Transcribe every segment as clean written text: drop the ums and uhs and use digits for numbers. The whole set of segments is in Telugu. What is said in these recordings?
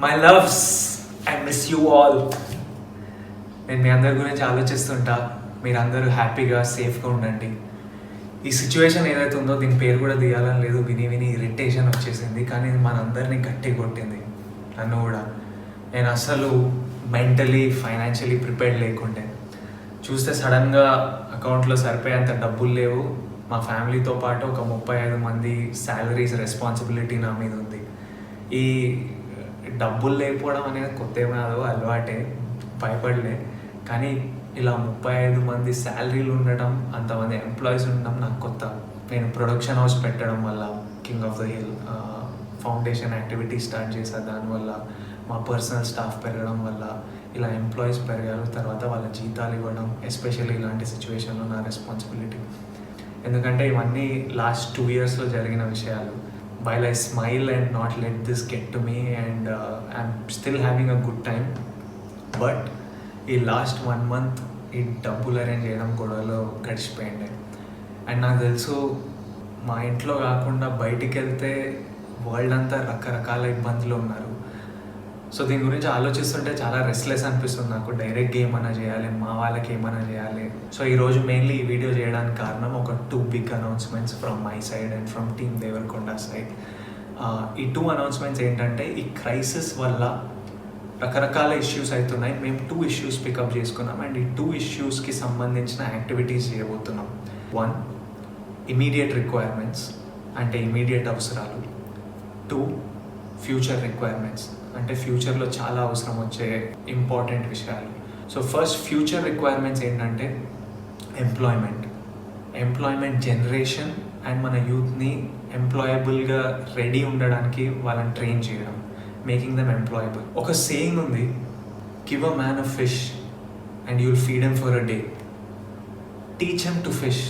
My loves, I miss you all. నేను మీ అందరి గురించి ఆలోచిస్తుంటా. మీరందరూ హ్యాపీగా సేఫ్గా ఉండండి. ఈ సిచ్యువేషన్ ఏదైతే ఉందో దీని పేరు కూడా తీయాలని లేదు, విని విని ఇరిటేషన్ వచ్చేసింది. కానీ ఇది మనందరినీ గట్టి కొట్టింది, నన్ను కూడా. నేను అసలు మెంటలీ ఫైనాన్షియలీ ప్రిపేర్డ్ లేకుండే. చూస్తే సడన్గా అకౌంట్లో సరిపోయేంత డబ్బులు లేవు. మా ఫ్యామిలీతో పాటు ఒక 35 మంది శాలరీస్ రెస్పాన్సిబిలిటీ నా మీద ఉంది. ఈ డబ్బులు లేకపోవడం అనేది కొత్త ఏమీ కాదు, అలవాటే, భయపడలే. కానీ ఇలా 35 మంది శాలరీలు ఉండడం, అంతమంది ఎంప్లాయీస్ ఉండడం నాకు కొత్త. నేను ప్రొడక్షన్ హౌస్ పెట్టడం వల్ల, king of the hill foundation activity start చేశాను. దానివల్ల మా పర్సనల్ స్టాఫ్ పెరగడం వల్ల ఇలా ఎంప్లాయీస్ పెరగారు. తర్వాత వాళ్ళ జీతాలు ఇవ్వడం, ఎస్పెషల్లీ ఇలాంటి సిచ్యువేషన్లో నా రెస్పాన్సిబిలిటీ. ఎందుకంటే ఇవన్నీ లాస్ట్ 2 yearsలో జరిగిన విషయాలు. While I smile and not let this get to me and I'm still having a good time. But ఈ లాస్ట్ 1 month ఈ డబ్బులు అరేంజ్ చేయడం గొడవలో గడిచిపోయింది. అండ్ నాకు తెలుసు మా ఇంట్లో కాకుండా బయటికి వెళ్తే వరల్డ్ అంతా రకరకాల ఇబ్బందులు ఉన్నారు. సో దీని గురించి ఆలోచిస్తుంటే చాలా రెస్ట్లెస్ అనిపిస్తుంది నాకు. డైరెక్ట్గా ఏమైనా చేయాలి, మా వాళ్ళకి ఏమైనా చేయాలి. సో ఈరోజు మెయిన్లీ ఈ వీడియో చేయడానికి కారణం ఒక 2 big announcements from my side and from team Devarakonda side. ఈ 2 announcements ఏంటంటే, ఈ క్రైసిస్ వల్ల రకరకాల ఇష్యూస్ అవుతున్నాయి. మేము 2 issues పికప్ చేసుకున్నాం అండ్ ఈ 2 issuesకి సంబంధించిన యాక్టివిటీస్ చేయబోతున్నాం. 1, ఇమీడియట్ రిక్వైర్మెంట్స్ అంటే ఇమీడియట్ అవసరాలు. 2, ఫ్యూచర్ రిక్వైర్మెంట్స్ అంటే ఫ్యూచర్లో చాలా అవసరం వచ్చే ఇంపార్టెంట్ విషయాలు. సో ఫస్ట్ ఫ్యూచర్ రిక్వైర్మెంట్స్ ఏంటంటే ఎంప్లాయ్మెంట్ జనరేషన్ అండ్ మన యూత్ని ఎంప్లాయబుల్గా రెడీ ఉండడానికి వాళ్ళని ట్రైన్ చేయడం, మేకింగ్ దెమ్ ఎంప్లాయబుల్. ఒక సేయింగ్ ఉంది, give a man a fish and you'll feed him for a day, teach him to fish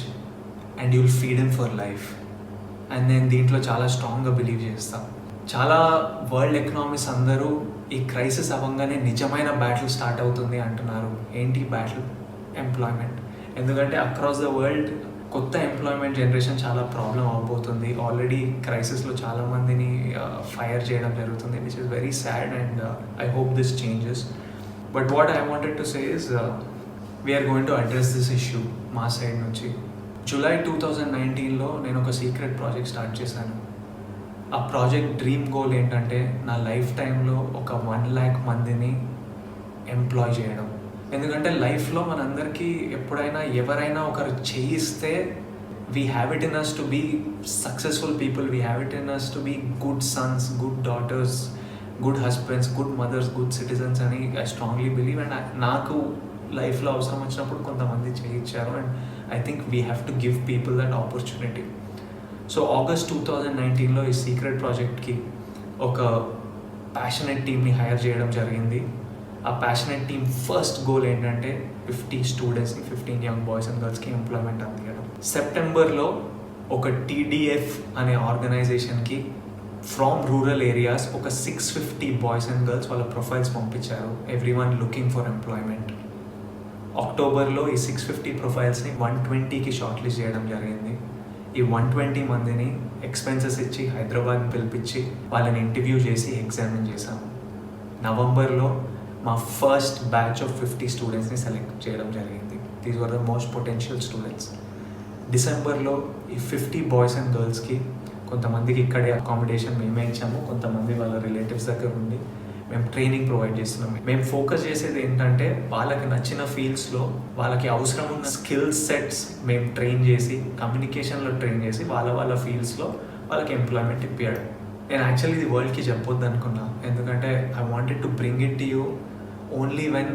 and you'll feed him for life. And నేను దీంట్లో చాలా స్ట్రాంగ్గా బిలీవ్ చేస్తాను. చాలా వరల్డ్ ఎకనామిక్స్ అందరూ ఈ క్రైసిస్ అవ్వగానే నిజమైన బ్యాటిల్ స్టార్ట్ అవుతుంది అంటున్నారు. ఏంటి బ్యాటిల్? ఎంప్లాయ్మెంట్. ఎందుకంటే అక్రాస్ ద వరల్డ్ కొత్త ఎంప్లాయ్మెంట్ జనరేషన్ చాలా ప్రాబ్లం అవబోతుంది. ఆల్రెడీ క్రైసిస్లో చాలామందిని ఫైర్ చేయడం జరుగుతుంది, which is very sad and I hope this changes. But what I wanted to say is we are going to address this issue మా సైడ్ నుంచి. జూలై 2019లో నేను ఒక సీక్రెట్ ప్రాజెక్ట్ స్టార్ట్ చేశాను. ఆ ప్రాజెక్ట్ డ్రీమ్ గోల్ ఏంటంటే, నా లైఫ్ టైంలో ఒక 1 lakh మందిని ఎంప్లాయ్ చేయడం. ఎందుకంటే లైఫ్లో మనందరికీ ఎప్పుడైనా ఎవరైనా ఒకరు చేయిస్తే we have it in us to be successful people, we have it in us to be good sons, good daughters, good husbands, good mothers, good citizens అని ఐ స్ట్రాంగ్లీ బిలీవ్. అండ్ నాకు లైఫ్లో అవసరం వచ్చినప్పుడు కొంతమంది చేయించారు and I think we have to give people that opportunity. So August 2019లో ఈ సీక్రెట్ ప్రాజెక్ట్కి ఒక ప్యాషనెట్ టీమ్ని హైర్ చేయడం జరిగింది. ఆ ప్యాషనెట్ టీమ్ ఫస్ట్ గోల్ ఏంటంటే 50 స్టూడెంట్స్ని, 15 యంగ్ బాయ్స్ అండ్ గర్ల్స్కి ఎంప్లాయ్మెంట్ అందించడం. సెప్టెంబర్లో ఒక TDF అనే ఆర్గనైజేషన్కి ఫ్రమ్ రూరల్ ఏరియాస్ ఒక 650 బాయ్స్ అండ్ గర్ల్స్ వాళ్ళ ప్రొఫైల్స్ పంపించారు, ఎవ్రీవన్ లుకింగ్ ఫర్ ఎంప్లాయ్మెంట్. అక్టోబర్లో ఈ 650 ప్రొఫైల్స్ని 120కి షార్ట్ లిస్ట్ చేయడం జరిగింది. ఈ 120 మందిని ఎక్స్పెన్సెస్ ఇచ్చి హైదరాబాద్ పిలిపించి వాళ్ళని ఇంటర్వ్యూ చేసి ఎగ్జామిన్ చేశాము. నవంబర్లో మా ఫస్ట్ బ్యాచ్ ఆఫ్ 50 స్టూడెంట్స్ని సెలెక్ట్ చేయడం జరిగింది. These were the most potential students. డిసెంబర్లో ఈ 50 బాయ్స్ అండ్ గర్ల్స్కి కొంతమందికి ఇక్కడే అకామిడేషన్ మేమే ఇచ్చాము, కొంతమంది వాళ్ళ రిలేటివ్స్ దగ్గర ఉండి మేము ట్రైనింగ్ ప్రొవైడ్ చేస్తున్నాం. మేము ఫోకస్ చేసేది ఏంటంటే, వాళ్ళకి నచ్చిన ఫీల్డ్స్లో వాళ్ళకి అవసరం ఉన్న స్కిల్ సెట్స్ మేము ట్రైన్ చేసి, కమ్యూనికేషన్లో ట్రైన్ చేసి వాళ్ళ ఫీల్డ్స్లో వాళ్ళకి ఎంప్లాయ్మెంట్ ఇప్పించడం. నేను యాక్చువల్లీ ఇది వరల్డ్కి చెప్పొద్దు అనుకున్నా, ఎందుకంటే I wanted to bring it to you only when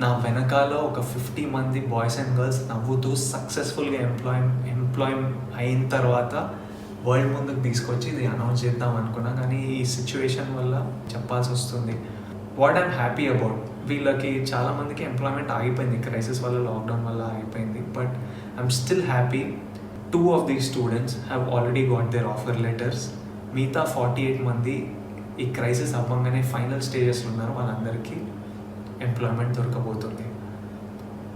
నా వెనకాల ఒక 50 మంది బాయ్స్ అండ్ గర్ల్స్ నవ్వుతూ సక్సెస్ఫుల్గా ఎంప్లాయ్ అయిన తర్వాత వరల్డ్ ముందుకు తీసుకొచ్చి ఇది అనౌన్స్ చేద్దాం అనుకున్నా. కానీ ఈ సిచ్యువేషన్ వల్ల చెప్పాల్సి వస్తుంది. వాట్ ఐఎమ్ హ్యాపీ అబౌట్, వీళ్ళకి చాలామందికి ఎంప్లాయ్మెంట్ ఆగిపోయింది, క్రైసిస్ వల్ల, లాక్డౌన్ వల్ల ఆగిపోయింది. But I'm still happy 2 of these students have already got their offer letters. మిగతా 48 మంది ఈ క్రైసిస్ అవ్వగానే ఫైనల్ స్టేజెస్లో ఉన్నారు, వాళ్ళందరికీ ఎంప్లాయ్మెంట్ దొరకబోతుంది.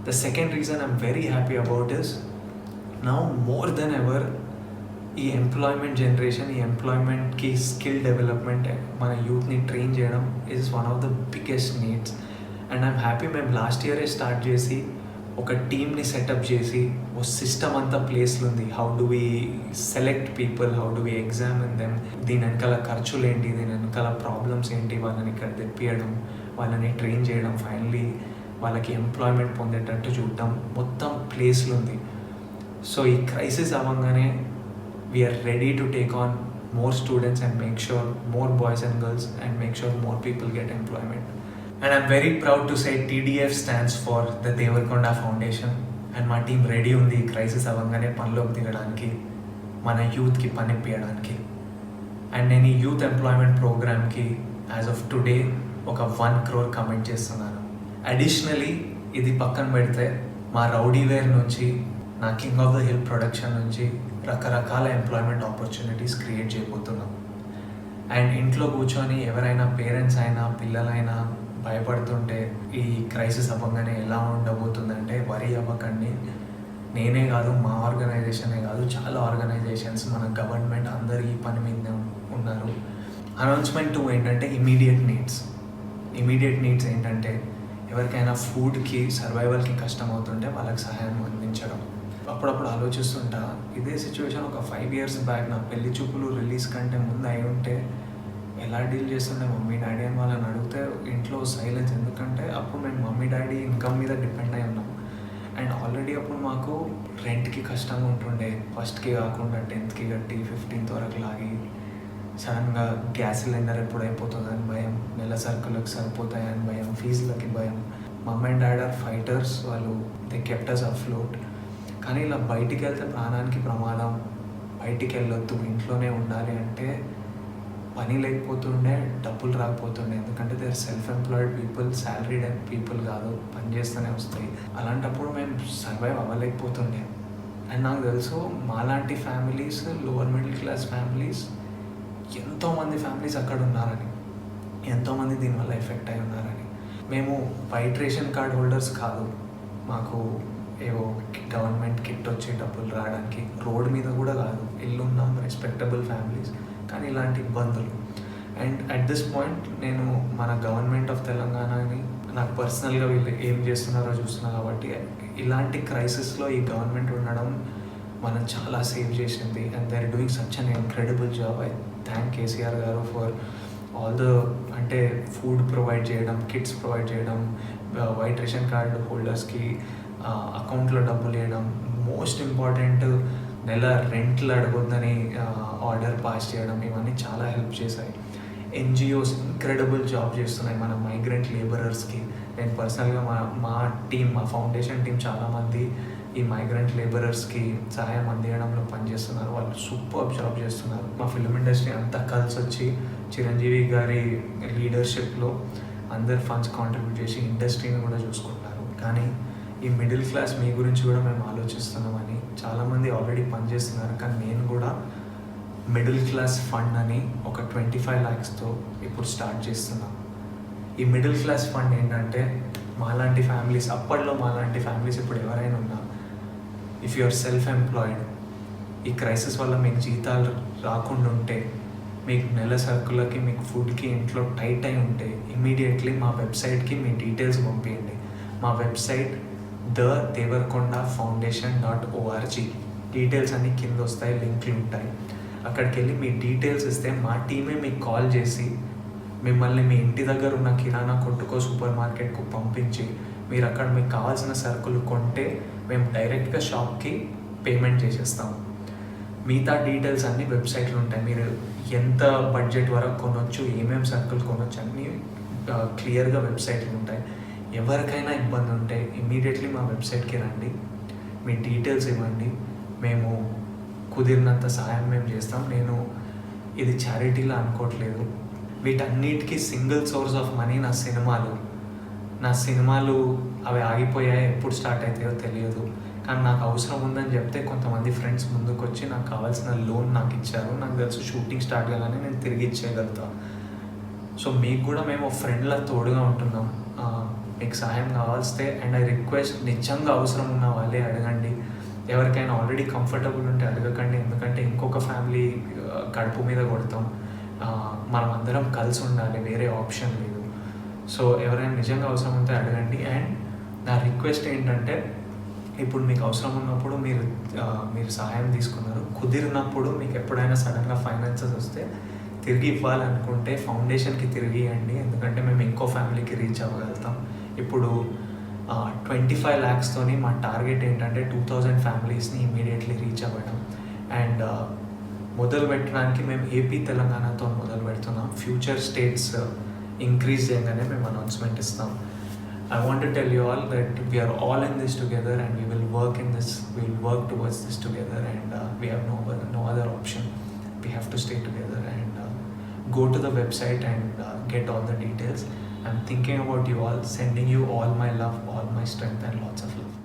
The second reason I'm very happy about this, now more than ever ఈ ఎంప్లాయ్మెంట్ జనరేషన్, ఈ ఎంప్లాయ్మెంట్కి స్కిల్ డెవలప్మెంట్ మన యూత్ని ట్రైన్ చేయడం is one of the biggest needs. And I'm happy మేము లాస్ట్ ఇయరే స్టార్ట్ చేసి ఒక టీమ్ని సెటప్ చేసి ఓ సిస్టమ్ అంతా ప్లేస్లో ఉంది. How do we select people, how do we examine them, దీని వెనకాల ఖర్చులు ఏంటి, దీని వెనకాల ప్రాబ్లమ్స్ ఏంటి, వాళ్ళని ఇక్కడ తెప్పియడం, వాళ్ళని ట్రైన్ చేయడం, ఫైనలీ వాళ్ళకి ఎంప్లాయ్మెంట్ పొందేటట్టు చూడడం, మొత్తం ప్లేస్లో ఉంది. సో ఈ క్రైసిస్ అవ్వగానే we are ready to take on more students and make sure more boys and girls and make sure more people get employment. And I'm very proud to say TDF stands for the Devarakonda Foundation, and my team ready undi crisis avangane panloki digadaniki, mana youth ki pani ippiyడానికి. And నేను యూత్ ఎంప్లాయ్మెంట్ ప్రోగ్రామ్కి యాజ్ ఆఫ్ టుడే ఒక 1 crore కమిట్ చేస్తున్నాను. అడిషనలీ ఇది పక్కన పెడితే మా రౌడీవేర్ నుంచి, నా king of the hill production నుంచి రకరకాల ఎంప్లాయ్మెంట్ ఆపర్చునిటీస్ క్రియేట్ చేయబోతున్నాం. అండ్ ఇంట్లో కూర్చొని ఎవరైనా పేరెంట్స్ అయినా పిల్లలైనా భయపడుతుంటే ఈ క్రైసిస్ అవ్వగానే ఎలా ఉండబోతుందంటే వరీ అవ్వకండి. నేనే కాదు, మా ఆర్గనైజేషనే కాదు, చాలా ఆర్గనైజేషన్స్, మన గవర్నమెంట్ అందరు ఈ పని మీద ఉన్నారు. అనౌన్స్మెంట్ 2 ఏంటంటే ఇమీడియట్ నీడ్స్ ఏంటంటే ఎవరికైనా ఫుడ్కి, సర్వైవల్కి కష్టం అవుతుంటే వాళ్ళకి సహాయం అందించడం. అప్పుడప్పుడు ఆలోచిస్తుంటా, ఇదే సిచ్యువేషన్ ఒక 5 years బ్యాక్ నా పెళ్లి చూపులు రిలీజ్ కంటే ముందు అయి ఉంటే ఎలా డీల్ చేస్తుండే మమ్మీ డాడీ అని వాళ్ళని అడిగితే ఇంట్లో సైలెన్స్. ఎందుకంటే అప్పుడు మేము మమ్మీ డాడీ ఇన్కమ్ మీద డిపెండ్ అయి ఉన్నాం. అండ్ ఆల్రెడీ అప్పుడు మాకు రెంట్కి కష్టంగా ఉంటుండే, ఫస్ట్కి కాకుండా 10th కట్టి 15th వరకు లాగి, సడన్గా గ్యాస్ సిలిండర్ ఎప్పుడు అయిపోతుందని భయం, నెల సరుకులకు సరిపోతాయని భయం, ఫీజులకి భయం. మమ్ అండ్ డాడ్ ఆర్ ఫైటర్స్, వాళ్ళు దే కెప్ట్ us afloat. కానీ ఇలా బయటికి వెళ్తే ప్రాణానికి ప్రమాదం, బయటికి వెళ్ళొద్దు, ఇంట్లోనే ఉండాలి అంటే పని లేకపోతుండే, డబ్బులు రాకపోతుండే. ఎందుకంటే they are self employed people, salaried people కాదు, పని చేస్తూనే వస్తాయి. అలాంటప్పుడు మేము సర్వైవ్ అవ్వలేకపోతుండే. అండ్ నాకు తెలుసు మాలాంటి families, lower middle class families, ఎంతోమంది ఫ్యామిలీస్ అక్కడ ఉన్నారని, ఎంతోమంది దీనివల్ల ఎఫెక్ట్ అయి ఉన్నారని. మేము వైట్ రేషన్ కార్డ్ హోల్డర్స్ కాదు, మాకు ఏవో గవర్నమెంట్ కిట్ వచ్చే డబ్బులు రావడానికి, రోడ్ మీద కూడా కాదు, ఇల్లు ఉన్నాం, రెస్పెక్టబుల్ ఫ్యామిలీస్, కానీ ఇలాంటి ఇబ్బందులు. అండ్ అట్ దిస్ పాయింట్ నేను మన గవర్నమెంట్ ఆఫ్ తెలంగాణని, నాకు పర్సనల్గా వీళ్ళు ఏం చేస్తున్నారో చూస్తున్నా కాబట్టి, ఇలాంటి క్రైసిస్లో ఈ గవర్నమెంట్ ఉండడం మనం చాలా సేవ్ చేసింది. And they are doing such an incredible job. I thank KCR garu for all the, అంటే ఫుడ్ ప్రొవైడ్ చేయడం, కిట్స్ ప్రొవైడ్ చేయడం, వైట్ రేషన్ కార్డు హోల్డర్స్కి అకౌంట్లో డబ్బులు వేయడం, మోస్ట్ ఇంపార్టెంట్ నెల రెంట్లు అడగొద్దని ఆర్డర్ పాస్ చేయడం, ఇవన్నీ చాలా హెల్ప్ చేశాయి. ఎన్జిఓస్ ఇంక్రెడిబుల్ జాబ్ చేస్తున్నాయి మన మైగ్రెంట్ లేబరర్స్కి. నేను పర్సనల్గా మా టీం, మా ఫౌండేషన్ టీం చాలామంది ఈ మైగ్రెంట్ లేబరర్స్కి సహాయం అందించడంలో పనిచేస్తున్నారు. వాళ్ళు సూపర్ జాబ్ చేస్తున్నారు. మా ఫిల్మ్ ఇండస్ట్రీ అంతా కలిసి వచ్చి చిరంజీవి గారి లీడర్షిప్లో అందరు ఫండ్స్ కాంట్రిబ్యూట్ చేసి ఇండస్ట్రీని కూడా చూసుకుంటున్నారు. కానీ ఈ మిడిల్ క్లాస్ మీ గురించి కూడా మేము ఆలోచిస్తున్నామని, చాలామంది ఆల్రెడీ పనిచేస్తున్నారు. కానీ నేను కూడా మిడిల్ క్లాస్ ఫండ్ అని ఒక 25 lakhsతో ఇప్పుడు స్టార్ట్ చేస్తున్నాం. ఈ మిడిల్ క్లాస్ ఫండ్ ఏంటంటే మాలాంటి ఫ్యామిలీస్, అప్పట్లో మాలాంటి ఫ్యామిలీస్ ఇప్పుడు ఎవరైనా ఉన్నా, if you are self employed, ఈ క్రైసిస్ వల్ల మీకు జీతాలు రాకుండా ఉంటే, మీకు నెల సరుకులకి, మీకు ఫుడ్కి ఇంట్లో టైట్ అయి ఉంటే, ఇమీడియట్లీ మా వెబ్సైట్కి మీ డీటెయిల్స్ పంపించండి. మా వెబ్సైట్ thedevarkondafoundation.org. డీటెయిల్స్ అన్నీ కింద వస్తాయి, లింక్లు ఉంటాయి. అక్కడికి వెళ్ళి మీ డీటెయిల్స్ ఇస్తే మా టీమే మీకు కాల్ చేసి మిమ్మల్ని మీ ఇంటి దగ్గర ఉన్న కిరాణా కొట్టుకో, సూపర్ మార్కెట్కు పంపించి, మీరు అక్కడ మీకు కావాల్సిన సరుకులు కొంటే మేము డైరెక్ట్గా షాప్కి పేమెంట్ చేసేస్తాము. మిగతా డీటెయిల్స్ అన్నీ వెబ్సైట్లో ఉంటాయి. మీరు ఎంత బడ్జెట్ వరకు కొనవచ్చు, ఏమేమి సరుకులు కొనవచ్చు అన్నీ క్లియర్గా వెబ్సైట్లో ఉంటాయి. ఎవరికైనా ఇబ్బంది ఉంటే ఇమ్మీడియట్లీ మా వెబ్సైట్కి రండి, మీ డీటెయిల్స్ ఇవ్వండి, మేము కుదిరినంత సహాయం మేము చేస్తాం. నేను ఇది చారిటీలా అనుకోవట్లేదు. వీటన్నిటికీ సింగిల్ సోర్స్ ఆఫ్ మనీ నా సినిమాలు అవి ఆగిపోయాయి, ఎప్పుడు స్టార్ట్ అవుతాయో తెలియదు. కానీ నాకు అవసరం ఉందని చెప్తే కొంతమంది ఫ్రెండ్స్ ముందుకు వచ్చి నాకు కావాల్సిన లోన్ నాకు ఇచ్చారు. నాకు తెలుసు షూటింగ్ స్టార్ట్ కాగానే నేను తిరిగి ఇచ్చేయగలుగుతా. సో మీకు కూడా మేము ఫ్రెండ్లా తోడుగా ఉంటున్నాం. మీకు సహాయం కావాల్స్తే, అండ్ ఐ రిక్వెస్ట్, నిజంగా అవసరం ఉన్న వాళ్ళే అడగండి. ఎవరికైనా ఆల్రెడీ కంఫర్టబుల్ ఉంటే అడగకండి, ఎందుకంటే ఇంకొక ఫ్యామిలీ కడుపు మీద కొడతాం. మనం అందరం కలిసి ఉండాలి, వేరే ఆప్షన్ లేదు. సో ఎవరైనా నిజంగా అవసరం ఉంటే అడగండి. అండ్ నా రిక్వెస్ట్ ఏంటంటే, ఇప్పుడు మీకు అవసరం ఉన్నప్పుడు మీరు సహాయం తీసుకున్నారు, కుదిరినప్పుడు మీకు ఎప్పుడైనా సడన్గా ఫైనాన్సెస్ వస్తే తిరిగి ఇవ్వాలనుకుంటే ఫౌండేషన్కి తిరిగి ఇవ్వండి, ఎందుకంటే మేము ఇంకో ఫ్యామిలీకి రీచ్ అవ్వగలుగుతాం. ఇప్పుడు 25 lakhస్తోని మా టార్గెట్ ఏంటంటే 2000 ఫ్యామిలీస్ని ఇమీడియట్లీ రీచ్ అవ్వడం. అండ్ మొదలు పెట్టడానికి మేము ఏపీ తెలంగాణతో మొదలు పెడుతున్నాం. ఫ్యూచర్ స్టేట్స్ ఇంక్రీజ్ చేయగానే మేము అనౌన్స్మెంట్ ఇస్తాం. I want to tell you all that we are all in this together, and we will work towards this together, and we have no other option. We have to stay together and go to the website and get all the details. I'm thinking about you all, sending you all my love, all my strength, and lots of love.